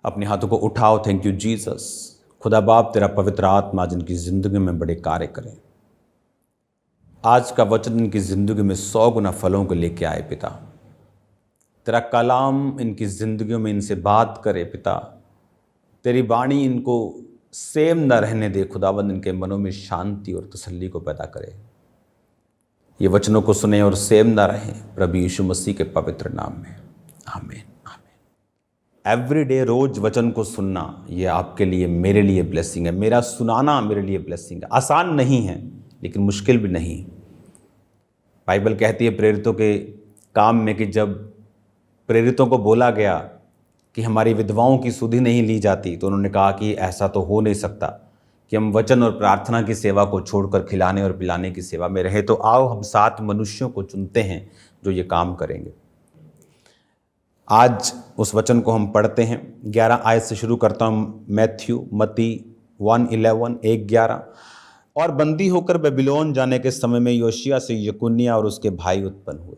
अपने हाथों को उठाओ। Thank you Jesus. खुदा बाप तेरा पवित्र आत्मा जिनकी ज़िंदगी में बड़े कार्य करें। आज का वचन इनकी ज़िंदगी में 100 गुना फलों को लेके आए पिता। तेरा कलाम इनकी ज़िंदगियों में इनसे बात करे पिता। तेरी वाणी इनको सेम न रहने दे खुदावंद, इनके मनों में शांति और तसल्ली को पैदा करे। ये वचनों को सुने और सेम न रहें प्रभु यीशु मसीह के पवित्र नाम में, आमीन आमीन। एवरीडे रोज वचन को सुनना ये आपके लिए मेरे लिए ब्लेसिंग है। मेरा सुनाना मेरे लिए ब्लेसिंग है। आसान नहीं है लेकिन मुश्किल भी नहीं। बाइबल कहती है प्रेरितों के काम में कि जब प्रेरितों को बोला गया कि हमारी विधवाओं की सुधि नहीं ली जाती, तो उन्होंने कहा कि ऐसा तो हो नहीं सकता कि हम वचन और प्रार्थना की सेवा को छोड़कर खिलाने और पिलाने की सेवा में रहे। तो आओ हम 7 मनुष्यों को चुनते हैं जो ये काम करेंगे। आज उस वचन को हम पढ़ते हैं। 11 आयत से शुरू करता हूँ। मैथ्यू मत्ती 1:11। और बंदी होकर बेबीलोन जाने के समय में योशिया से यकुन्याह और उसके भाई उत्पन्न हुए।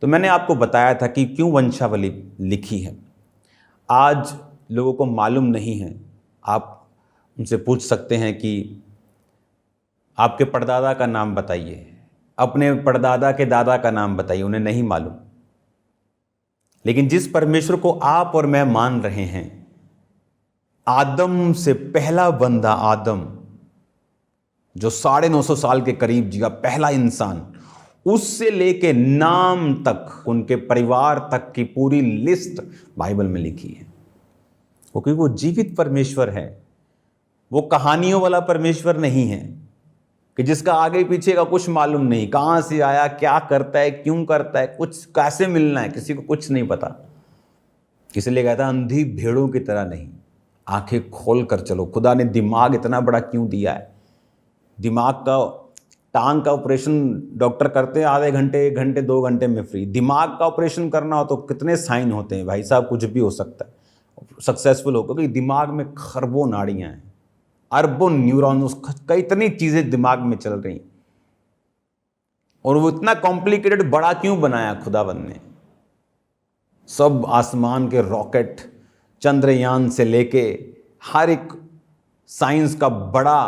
तो मैंने आपको बताया था कि क्यों वंशावली लिखी है। आज लोगों को मालूम नहीं है। आप उनसे पूछ सकते हैं कि आपके परदादा का नाम बताइए, अपने परदादा के दादा का नाम बताइए, उन्हें नहीं मालूम। लेकिन जिस परमेश्वर को आप और मैं मान रहे हैं, आदम से पहला बंदा आदम जो 950 साल के करीब जिया, पहला इंसान, उससे लेके नाम तक, उनके परिवार तक की पूरी लिस्ट बाइबल में लिखी है। क्योंकि वो जीवित परमेश्वर है। वो कहानियों वाला परमेश्वर नहीं है कि जिसका आगे पीछे का कुछ मालूम नहीं, कहां से आया, क्या करता है, क्यों करता है, कुछ कैसे मिलना है, किसी को कुछ नहीं पता। इसलिए कहता अंधी भेड़ों की तरह नहीं, आंखें खोल कर चलो। खुदा ने दिमाग इतना बड़ा क्यों दिया है? दिमाग का, टांग का ऑपरेशन डॉक्टर करते हैं आधे घंटे, 1 घंटे, 2 घंटे में फ्री। दिमाग का ऑपरेशन करना हो तो कितने साइन होते हैं भाई साहब, कुछ भी हो सकता है सक्सेसफुल हो, क्योंकि दिमाग में खरबों नाड़ियां हैं, अरबों न्यूरॉन्स, कई इतनी चीजें दिमाग में चल रही। और वो इतना कॉम्प्लिकेटेड बड़ा क्यों बनाया खुदावन ने? सब आसमान के रॉकेट, चंद्रयान से लेके हर एक साइंस का बड़ा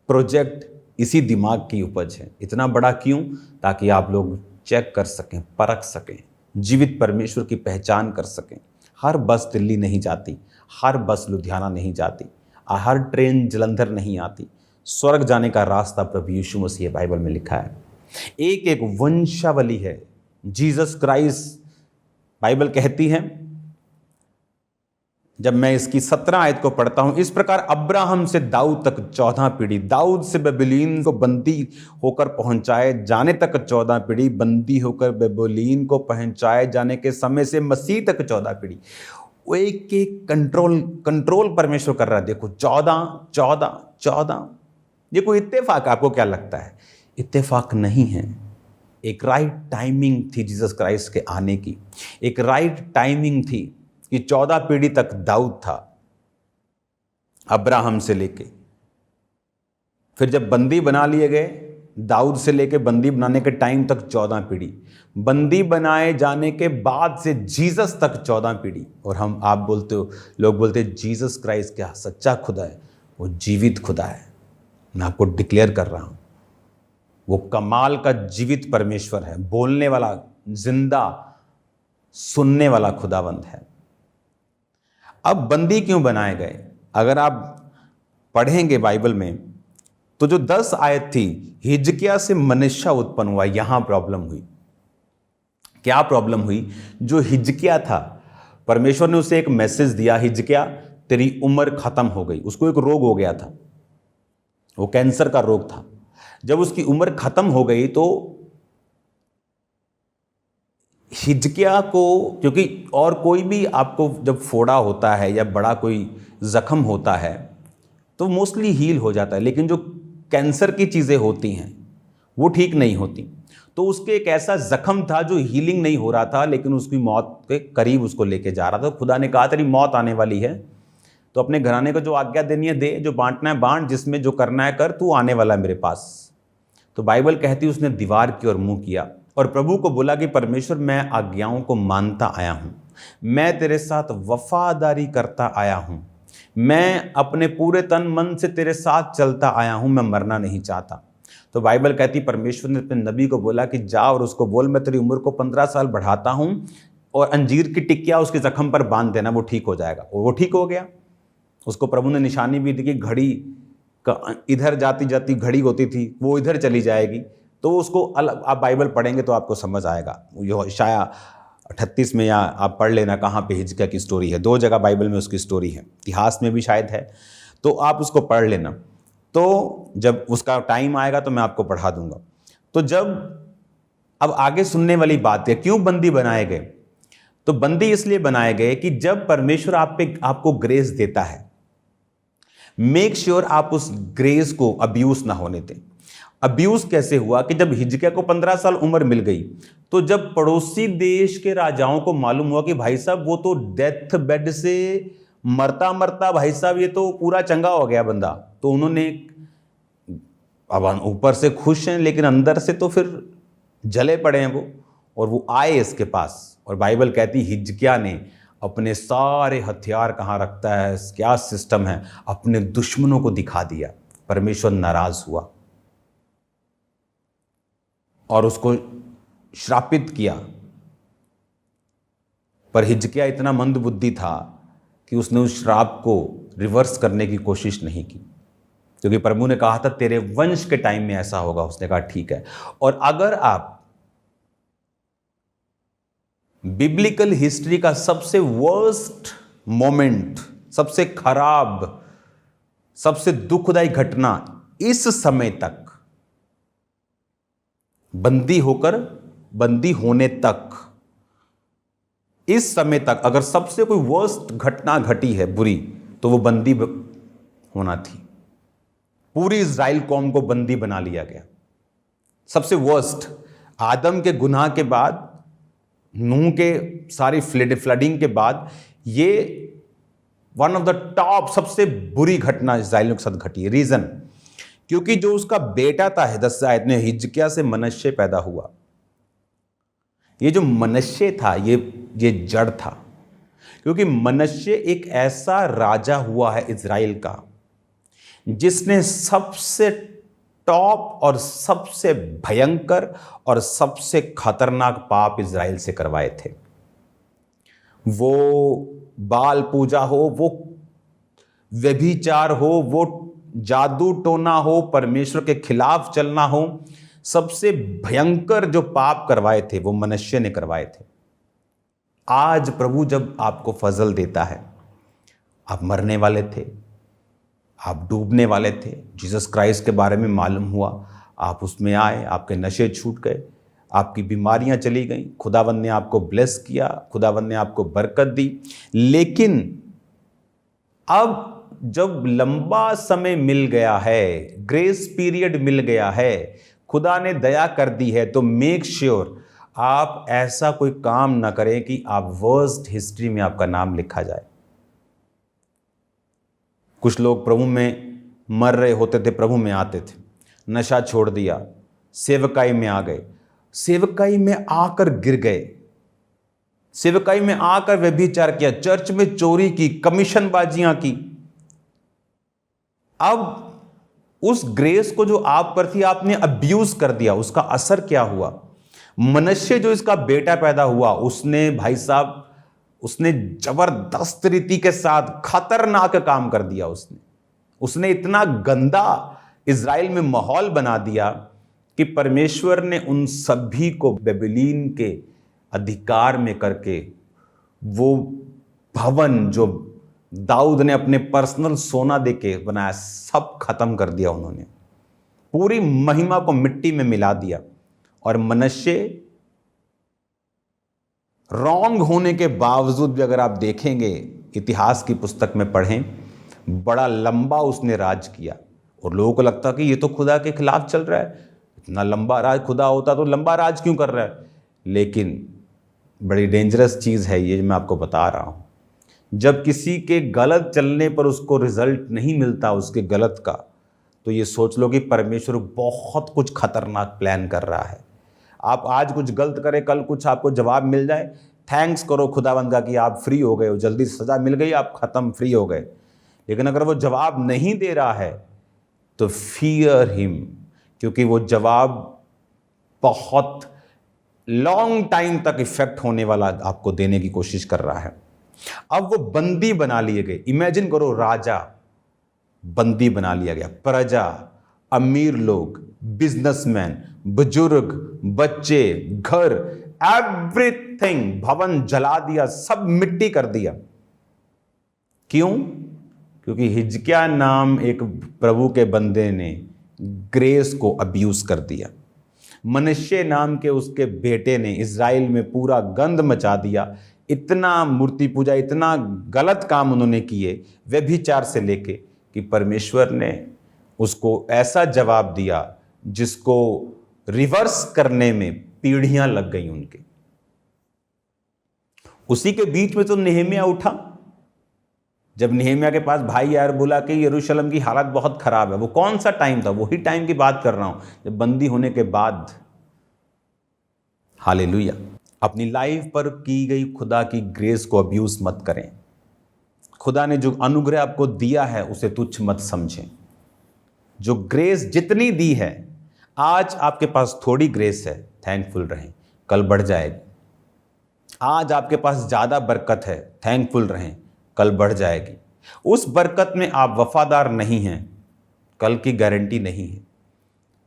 प्रोजेक्ट इसी दिमाग की उपज है। इतना बड़ा क्यों? ताकि आप लोग चेक कर सकें, परख सकें, जीवित परमेश्वर की पहचान कर सकें। हर बस दिल्ली नहीं जाती, हर बस लुधियाना नहीं जाती, हर ट्रेन जलंधर नहीं आती। स्वर्ग जाने का रास्ता प्रभु यीशु मसीह बाइबल में लिखा है। एक एक वंशावली है। जीसस क्राइस्ट, बाइबल कहती है, जब मैं इसकी 17 आयत को पढ़ता हूं, इस प्रकार अब्राहम से दाऊद तक 14 पीढ़ी, दाऊद से बेबीलोन को बंदी होकर पहुंचाए जाने तक 14 पीढ़ी, बंदी होकर बेबीलोन को पहुंचाए जाने के समय से मसीह तक 14 पीढ़ी। वो एक एक कंट्रोल परमेश्वर कर रहा है। देखो 14 14 14। ये कोई इत्तेफाक? आपको क्या लगता है? इत्तेफाक नहीं है। एक राइट टाइमिंग थी जीसस क्राइस्ट के आने की। एक राइट टाइमिंग थी कि 14 पीढ़ी तक दाऊद था, अब्राहम से लेके। फिर जब बंदी बना लिए गए, दाऊद से लेके बंदी बनाने के टाइम तक 14 पीढ़ी, बंदी बनाए जाने के बाद से जीसस तक 14 पीढ़ी। और आप बोलते हो, लोग बोलते हैं जीसस क्राइस्ट क्या सच्चा खुदा है? वो जीवित खुदा है। मैं आपको डिक्लेयर कर रहा हूं, वो कमाल का जीवित परमेश्वर है, बोलने वाला, जिंदा, सुनने वाला खुदावंद है। अब बंदी क्यों बनाए गए? अगर आप पढ़ेंगे बाइबल में तो जो 10 आयत थी, हिजकिय्याह से मनश्शा उत्पन्न हुआ। यहां प्रॉब्लम हुई। क्या प्रॉब्लम हुई? जो हिजकिय्याह था, परमेश्वर ने उसे एक मैसेज दिया, हिजकिय्याह तेरी उम्र खत्म हो गई। उसको एक रोग हो गया था, वो कैंसर का रोग था। जब उसकी उम्र खत्म हो गई तो हिजकिय्याह को, क्योंकि और कोई भी आपको जब फोड़ा होता है या बड़ा कोई जख्म होता है तो मोस्टली हील हो जाता है, लेकिन जो कैंसर की चीज़ें होती हैं वो ठीक नहीं होती। तो उसके एक ऐसा जख्म था जो हीलिंग नहीं हो रहा था, लेकिन उसकी मौत के करीब उसको लेके जा रहा था। खुदा ने कहा तेरी मौत आने वाली है, तो अपने घराने को जो आज्ञा देनी है दे, जो बांटना है बांट, जिसमें जो करना है कर, तू आने वाला है मेरे पास। तो बाइबल कहती है उसने दीवार की ओर मुंह किया और प्रभु को बोला कि परमेश्वर मैं आज्ञाओं को मानता आया हूं, मैं तेरे साथ वफादारी करता आया हूं, मैं अपने पूरे तन मन से तेरे साथ चलता आया हूं, मैं मरना नहीं चाहता। तो बाइबल कहती परमेश्वर ने अपने नबी को बोला कि जा और उसको बोल मैं तेरी उम्र को 15 साल बढ़ाता हूं और अंजीर की टिकिया उसके जख्म पर बांध देना, वो ठीक हो जाएगा। और वो ठीक हो गया। उसको प्रभु ने निशानी भी दी कि घड़ी का इधर जाती जाती घड़ी होती थी, वो इधर चली जाएगी। तो उसको अलग आप बाइबल पढ़ेंगे तो आपको समझ आएगा। यो इशाया 38 में, या आप पढ़ लेना कहाँ पे हिजकिय्याह की स्टोरी है, 2 जगह बाइबल में उसकी स्टोरी है, इतिहास में भी शायद है, तो आप उसको पढ़ लेना। तो जब उसका टाइम आएगा तो मैं आपको पढ़ा दूंगा। तो जब अब आगे सुनने वाली बात है, क्यों बंदी बनाए गए? तो बंदी इसलिए बनाए गए कि जब परमेश्वर आपको ग्रेस देता है, मेक श्योर आप उस ग्रेस को अब्यूज ना होने दें। अब्यूज कैसे हुआ कि जब हिजकिय्याह को 15 साल उम्र मिल गई, तो जब पड़ोसी देश के राजाओं को मालूम हुआ कि भाई साहब वो तो डेथ बेड से मरता मरता भाई साहब ये तो पूरा चंगा हो गया बंदा, तो उन्होंने, अब ऊपर से खुश हैं लेकिन अंदर से तो फिर जले पड़े हैं वो, और वो आए इसके पास। और बाइबल कहती हिजकिय्याह ने अपने सारे हथियार कहाँ रखता है, क्या सिस्टम है, अपने दुश्मनों को दिखा दिया। परमेश्वर नाराज हुआ और उसको श्रापित किया। पर हिजकिय्याह इतना मंदबुद्धि था कि उसने उस श्राप को रिवर्स करने की कोशिश नहीं की, क्योंकि प्रभु ने कहा था तेरे वंश के टाइम में ऐसा होगा। उसने कहा ठीक है। और अगर आप बिब्लिकल हिस्ट्री का सबसे वर्स्ट मोमेंट, सबसे खराब, सबसे दुखदायी घटना इस समय तक, बंदी होने तक, इस समय तक अगर सबसे कोई वर्स्ट घटना घटी है बुरी, तो वो बंदी होना थी। पूरी इज़राइल कौम को बंदी बना लिया गया। सबसे वर्स्ट, आदम के गुनाह के बाद, नूह के सारी फ्लडिंग के बाद, ये वन ऑफ द टॉप सबसे बुरी घटना इज़राइलियों के साथ घटी है। रीजन, क्योंकि जो उसका बेटा था 10 आयत में, हिजकिय्याह से मनश्शे पैदा हुआ। ये जो मनश्शे था ये जड़ था, क्योंकि मनश्शे एक ऐसा राजा हुआ है इज़राइल का जिसने सबसे टॉप और सबसे भयंकर और सबसे खतरनाक पाप इज़राइल से करवाए थे। वो बाल पूजा हो, वो व्यभिचार हो, वो जादू टोना हो, परमेश्वर के खिलाफ चलना हो, सबसे भयंकर जो पाप करवाए थे वो मनश्शे ने करवाए थे। आज प्रभु जब आपको फजल देता है, आप मरने वाले थे, आप डूबने वाले थे, जीसस क्राइस्ट के बारे में मालूम हुआ, आप उसमें आए, आपके नशे छूट गए, आपकी बीमारियां चली गई, खुदावंद ने आपको ब्लेस किया, खुदावंद ने आपको बरकत दी। लेकिन अब जब लंबा समय मिल गया है, ग्रेस पीरियड मिल गया है, खुदा ने दया कर दी है, तो मेक श्योर आप ऐसा कोई काम ना करें कि आप वर्स्ट हिस्ट्री में आपका नाम लिखा जाए। कुछ लोग प्रभु में मर रहे होते थे, प्रभु में आते थे, नशा छोड़ दिया, सेवकाई में आ गए, सेवकाई में आकर गिर गए, सेवकाई में आकर व्यभिचार किया, चर्च में चोरी की, कमीशनबाजियां की। अब उस ग्रेस को जो आप पर थी आपने अब्यूज कर दिया। उसका असर क्या हुआ? मनश्शे जो इसका बेटा पैदा हुआ, उसने भाई साहब, उसने जबरदस्त रीति के साथ खतरनाक काम कर दिया। उसने इतना गंदा इज़राइल में माहौल बना दिया कि परमेश्वर ने उन सभी को बेबीलोन के अधिकार में करके, वो भवन जो दाऊद ने अपने पर्सनल सोना देके बनाया, सब खत्म कर दिया। उन्होंने पूरी महिमा को मिट्टी में मिला दिया। और मनश्शे रॉन्ग होने के बावजूद भी, अगर आप देखेंगे इतिहास की पुस्तक में पढ़ें, बड़ा लंबा उसने राज किया। और लोगों को लगता कि ये तो खुदा के खिलाफ चल रहा है, इतना लंबा राज, खुदा होता तो लंबा राज क्यों कर रहा है? लेकिन बड़ी डेंजरस चीज़ है ये, मैं आपको बता रहा हूँ। जब किसी के गलत चलने पर उसको रिजल्ट नहीं मिलता उसके गलत का, तो ये सोच लो कि परमेश्वर बहुत कुछ खतरनाक प्लान कर रहा है। आप आज कुछ गलत करें, कल कुछ आपको जवाब मिल जाए, थैंक्स करो खुदावंद का कि आप फ्री हो गए हो, जल्दी सजा मिल गई, आप खत्म, फ्री हो गए। लेकिन अगर वो जवाब नहीं दे रहा है तो फियर हिम, क्योंकि वो जवाब बहुत लॉन्ग टाइम तक इफेक्ट होने वाला आपको देने की कोशिश कर रहा है। अब वो बंदी बना लिए गए। इमेजिन करो, राजा बंदी बना लिया गया, प्रजा, अमीर लोग, बिजनेसमैन, बुजुर्ग, बच्चे, घर, एवरीथिंग, भवन जला दिया, सब मिट्टी कर दिया। क्यों? क्योंकि हिजकिय्याह नाम एक प्रभु के बंदे ने ग्रेस को अब्यूज कर दिया। मनश्शे नाम के उसके बेटे ने इज़राइल में पूरा गंद मचा दिया। इतना मूर्ति पूजा, इतना गलत काम उन्होंने किए, व्यभिचार से लेके, कि परमेश्वर ने उसको ऐसा जवाब दिया जिसको रिवर्स करने में पीढ़ियां लग गई उनके। उसी के बीच में तो नेहमिया उठा। जब नेहमिया के पास भाई यार बोला कि यरूशलेम की हालत बहुत खराब है, वो कौन सा टाइम था? वही टाइम की बात कर रहा हूं जब बंदी होने के बाद। हालेलुया। अपनी लाइफ पर की गई खुदा की ग्रेस को अब्यूज मत करें। खुदा ने जो अनुग्रह आपको दिया है उसे तुच्छ मत समझें। जो ग्रेस जितनी दी है, आज आपके पास थोड़ी ग्रेस है, थैंकफुल रहें, कल बढ़ जाएगी। आज आपके पास ज़्यादा बरकत है, थैंकफुल रहें, कल बढ़ जाएगी। उस बरकत में आप वफादार नहीं हैं, कल की गारंटी नहीं है।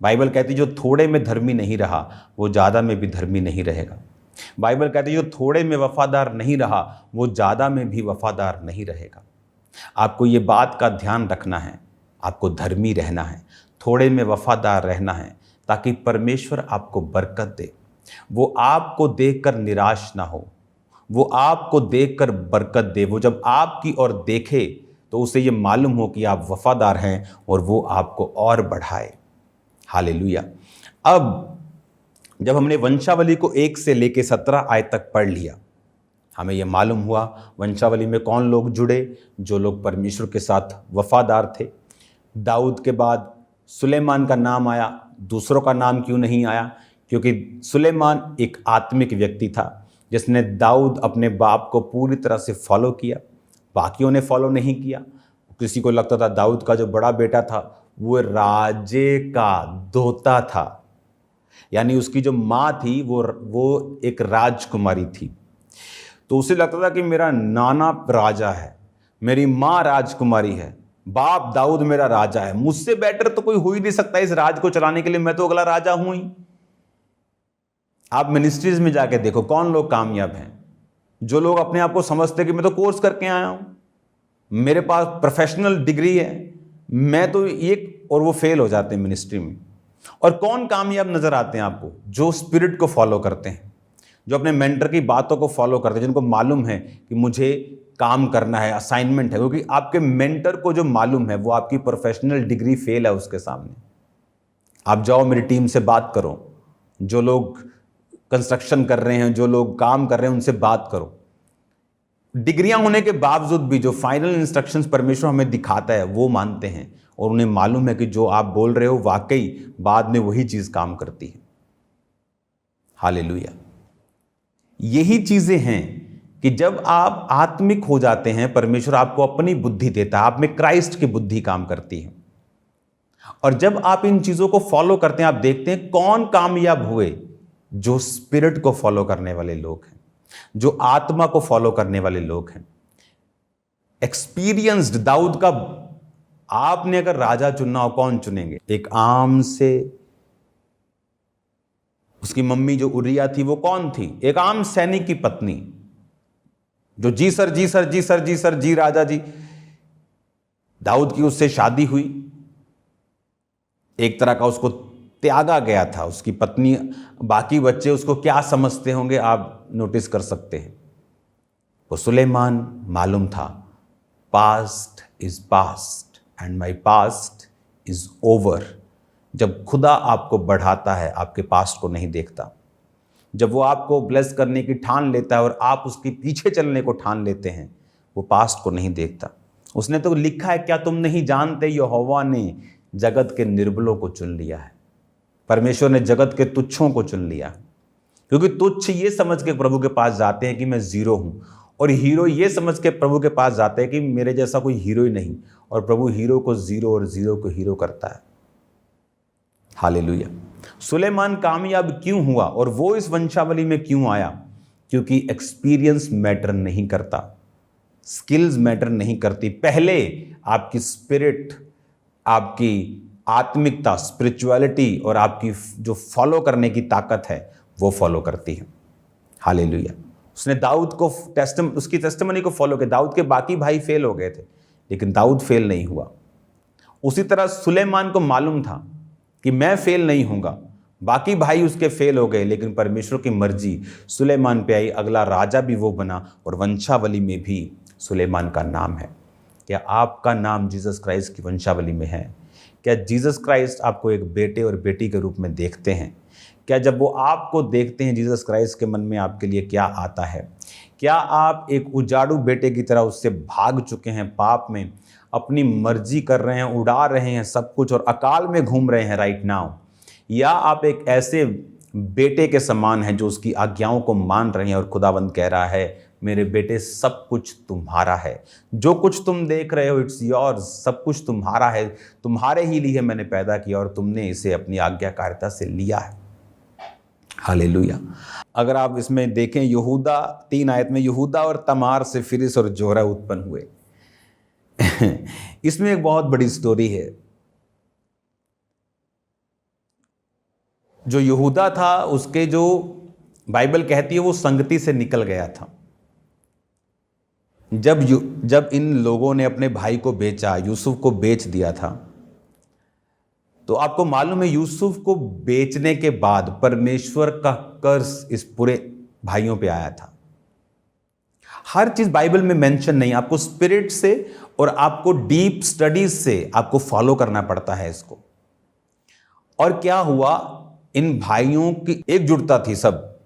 बाइबल कहती जो थोड़े में धर्मी नहीं रहा वो ज़्यादा में भी धर्मी नहीं रहेगा। बाइबल कहती जो थोड़े में वफादार नहीं रहा वो ज़्यादा में भी वफादार नहीं रहेगा। आपको ये बात का ध्यान रखना है, आपको धर्मी रहना है, थोड़े में वफादार रहना है, ताकि परमेश्वर आपको बरकत दे। वो आपको देखकर निराश ना हो, वो आपको देखकर बरकत दे। वो जब आपकी ओर देखे तो उसे ये मालूम हो कि आप वफादार हैं और वो आपको और बढ़ाए। हालेलुया। अब जब हमने वंशावली को 1 से लेके 17 आयत तक पढ़ लिया, हमें यह मालूम हुआ वंशावली में कौन लोग जुड़े, जो लोग परमेश्वर के साथ वफादार थे। दाऊद के बाद सुलेमान का नाम आया। दूसरों का नाम क्यों नहीं आया? क्योंकि सुलेमान एक आत्मिक व्यक्ति था जिसने दाऊद अपने बाप को पूरी तरह से फॉलो किया, बाकियों ने फॉलो नहीं किया। किसी को लगता था दाऊद का जो बड़ा बेटा था वो राजे का दोता था, यानी उसकी जो माँ थी वो एक राजकुमारी थी। तो उसे लगता था कि मेरा नाना राजा है, मेरी माँ राजकुमारी है, बाप दाऊद मेरा राजा है, मुझसे बेटर तो कोई हो ही नहीं सकता इस राज को चलाने के लिए, मैं तो अगला राजा हूं ही। आप मिनिस्ट्रीज में जाके देखो कौन लोग कामयाब हैं। जो लोग अपने आप को समझते हैं कि मैं तो कोर्स करके आया हूं, मेरे पास प्रोफेशनल डिग्री है, मैं तो ये, और वो फेल हो जाते हैं मिनिस्ट्री में। और कौन कामयाब नजर आते हैं आपको? जो स्पिरिट को फॉलो करते हैं, जो अपने मेंटर की बातों को फॉलो करते हैं, जिनको मालूम है कि मुझे काम करना है, असाइनमेंट है। क्योंकि आपके मेंटर को जो मालूम है वो आपकी प्रोफेशनल डिग्री फेल है उसके सामने। आप जाओ मेरी टीम से बात करो, जो लोग कंस्ट्रक्शन कर रहे हैं, जो लोग काम कर रहे हैं, उनसे बात करो। डिग्रियां होने के बावजूद भी जो फाइनल इंस्ट्रक्शंस परमेश्वर हमें दिखाता है वो मानते हैं, और उन्हें मालूम है कि जो आप बोल रहे हो वाकई बाद में वही चीज काम करती है। हालेलुया। यही चीजें हैं कि जब आप आत्मिक हो जाते हैं, परमेश्वर आपको अपनी बुद्धि देता है, आप में क्राइस्ट की बुद्धि काम करती है। और जब आप इन चीजों को फॉलो करते हैं, आप देखते हैं कौन कामयाब हुए। जो स्पिरिट को फॉलो करने वाले लोग हैं, जो आत्मा को फॉलो करने वाले लोग हैं। एक्सपीरियंस्ड दाऊद का आपने अगर राजा चुनना हो, कौन चुनेंगे? एक आम से, उसकी मम्मी जो उरिया थी वो कौन थी? एक आम सैनिक की पत्नी, जो जी सर जी सर जी सर जी सर जी राजा जी। दाऊद की उससे शादी हुई, एक तरह का उसको त्यागा गया था। उसकी पत्नी, बाकी बच्चे उसको क्या समझते होंगे आप नोटिस कर सकते हैं। वो सुलेमान मालूम था, past is past and my past is over. जब खुदा आपको बढ़ाता है, आपके पास्ट को नहीं देखता। जब वो आपको ब्लेस करने की ठान लेता है और आप उसके पीछे चलने को ठान लेते हैं, वो पास्ट को नहीं देखता। उसने तो लिखा है, क्या तुम नहीं जानते यहोवा ने जगत के निर्बलों को चुन लिया है। परमेश्वर ने जगत के तुच्छों को चुन लिया। क्योंकि तुच्छ ये समझ के प्रभु के पास जाते हैं कि मैं जीरो हूं, और हीरो ये समझ के प्रभु के पास जाते हैं कि मेरे जैसा कोई हीरो ही नहीं, और प्रभु हीरो को जीरो और जीरो को हीरो करता है। हालेलुया। सुलेमान कामयाब क्यों हुआ और वो इस वंशावली में क्यों आया? क्योंकि एक्सपीरियंस मैटर नहीं करता, स्किल्स मैटर नहीं करती। पहले आपकी स्पिरिट, आपकी आत्मिकता, स्पिरिचुअलिटी और आपकी जो फॉलो करने की ताकत है वो फॉलो करती है। हालेलुया। उसने दाऊद को उसकी टेस्टिमनी को फॉलो किया। दाऊद के बाकी भाई फेल हो गए थे, लेकिन दाऊद फेल नहीं हुआ। उसी तरह सुलेमान को मालूम था कि मैं फेल नहीं होऊंगा। बाकी भाई उसके फेल हो गए, लेकिन परमेश्वर की मर्जी सुलेमान पे आई, अगला राजा भी वो बना, और वंशावली में भी सुलेमान का नाम है। क्या आपका नाम जीसस क्राइस्ट की वंशावली में है? क्या जीसस क्राइस्ट आपको एक बेटे और बेटी के रूप में देखते हैं? क्या जब वो आपको देखते हैं, जीसस क्राइस्ट के मन में आपके लिए क्या आता है? क्या आप एक उजाड़ू बेटे की तरह उससे भाग चुके हैं, पाप में अपनी मर्जी कर रहे हैं, उड़ा रहे हैं सब कुछ और अकाल में घूम रहे हैं राइट नाउ? या आप एक ऐसे बेटे के समान हैं जो उसकी आज्ञाओं को मान रहे हैं और खुदावंद कह रहा है, मेरे बेटे सब कुछ तुम्हारा है, जो कुछ तुम देख रहे हो इट्स योर्स, सब कुछ तुम्हारा है, तुम्हारे ही लिए मैंने पैदा किया और तुमने इसे अपनी आज्ञाकारिता से लिया है। हालेलुया। अगर आप इसमें देखें, यहूदा 3 आयत में, यहूदा और तमार से फिरिस और जोरा उत्पन्न हुए। इसमें एक बहुत बड़ी स्टोरी है। जो यहूदा था, उसके जो बाइबल कहती है वो संगति से निकल गया था। जब इन लोगों ने अपने भाई को बेचा, यूसुफ को बेच दिया था, तो आपको मालूम है यूसुफ को बेचने के बाद परमेश्वर का कर्ज इस पूरे भाइयों पे आया था। हर चीज बाइबल में मेंशन नहीं, आपको स्पिरिट से और आपको डीप स्टडीज से आपको फॉलो करना पड़ता है इसको। और क्या हुआ, इन भाइयों की एकजुटता थी। सब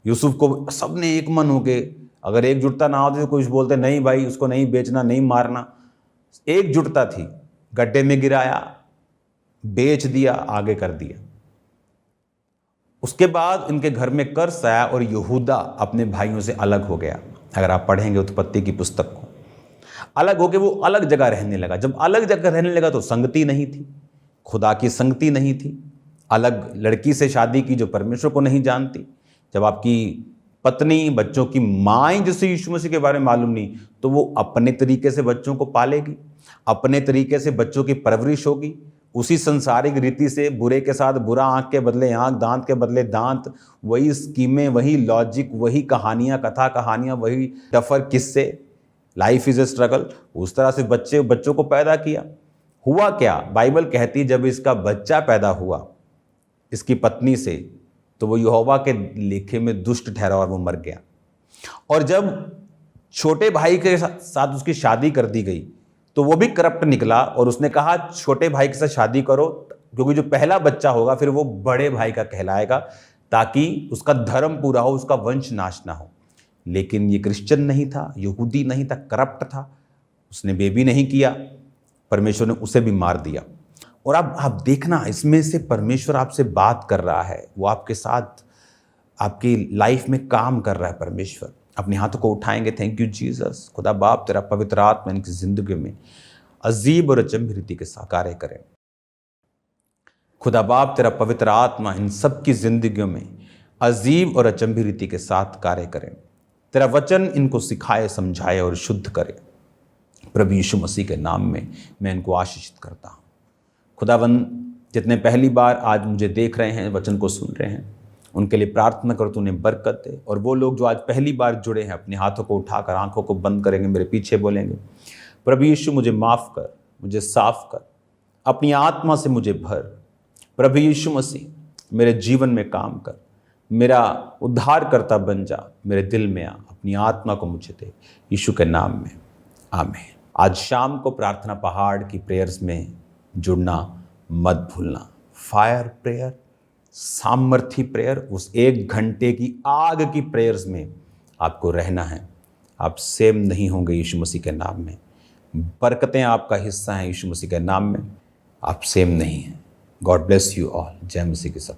यूसुफ को सबने एक मन हो गए। अगर एकजुटता ना होती तो कुछ बोलते नहीं भाई उसको नहीं बेचना, नहीं मारना। एकजुटता थी, गड्ढे में गिराया, बेच दिया, आगे कर दिया। उसके बाद इनके घर में कर्ज आया और यहूदा अपने भाइयों से अलग हो गया। अगर आप पढ़ेंगे उत्पत्ति की पुस्तक को, अलग होकर वो अलग जगह रहने लगा। जब अलग जगह रहने लगा तो संगति नहीं थी, खुदा की संगति नहीं थी। अलग लड़की से शादी की जो परमेश्वर को नहीं जानती। जब आपकी पत्नी, बच्चों की माँ जैसे यीशु मसीह के बारे में मालूम नहीं, तो वो अपने तरीके से बच्चों को पालेगी, अपने तरीके से बच्चों की परवरिश होगी, उसी संसारिक रीति से, बुरे के साथ बुरा, आंख के बदले आंख, दांत के बदले दांत, वही स्कीमें, वही लॉजिक, वही कहानियाँ, कथा कहानियाँ, वही डफर किस्से। Life is a struggle. उस तरह से बच्चों को पैदा किया। हुआ क्या, बाइबल कहती जब इसका बच्चा पैदा हुआ इसकी पत्नी से, तो वो यहोवा के लेखे में दुष्ट ठहरा और वो मर गया। और जब छोटे भाई के साथ उसकी शादी कर दी गई तो वो भी करप्ट निकला और उसने कहा छोटे भाई के साथ शादी करो, क्योंकि जो पहला बच्चा होगा फिर वो बड़े भाई का कहलाएगा, ताकि उसका धर्म पूरा हो, उसका वंश नाश ना हो। लेकिन ये क्रिश्चियन नहीं था, यहूदी नहीं था, करप्ट था, उसने बेबी नहीं किया, परमेश्वर ने उसे भी मार दिया। और अब आप देखना, इसमें से परमेश्वर आपसे बात कर रहा है, वो आपके साथ आपकी लाइफ में काम कर रहा है। परमेश्वर अपने हाथों को उठाएंगे। Thank you Jesus. खुदा बाप तेरा पवित्र आत्मा इनकी जिंदगी में अजीब और अचंभी रीति के साथ कार्य करें। खुदा बाप तेरा पवित्र आत्मा इन सब की जिंदगियों में अजीब और अचंभी रीति के साथ कार्य करें। तेरा वचन इनको सिखाए, समझाए और शुद्ध करे। प्रभु यीशु मसीह के नाम में मैं इनको आशीषित करता हूँ। खुदावंद, जितने पहली बार आज मुझे देख रहे हैं, वचन को सुन रहे हैं, उनके लिए प्रार्थना कर तू उन्हें बरकत दे। और वो लोग जो आज पहली बार जुड़े हैं, अपने हाथों को उठाकर आंखों को बंद करेंगे, मेरे पीछे बोलेंगे, प्रभु यीशु मुझे माफ़ कर, मुझे साफ कर, अपनी आत्मा से मुझे भर। प्रभु यीशु मसीह मेरे जीवन में काम कर, मेरा उद्धारकर्ता बन जा, मेरे दिल में आ, अपनी आत्मा को मुझे दे, यीशु के नाम में, आमीन। आज शाम को प्रार्थना पहाड़ की प्रेयर्स में जुड़ना मत भूलना। फायर प्रेयर, सामर्थी प्रेयर, उस 1 घंटे की आग की प्रेयर्स में आपको रहना है। आप सेम नहीं होंगे यीशु मसीह के नाम में। बरकतें आपका हिस्सा हैं यीशु मसीह के नाम में, आप सेम नहीं हैं। God bless you all. जय मसीह के सब।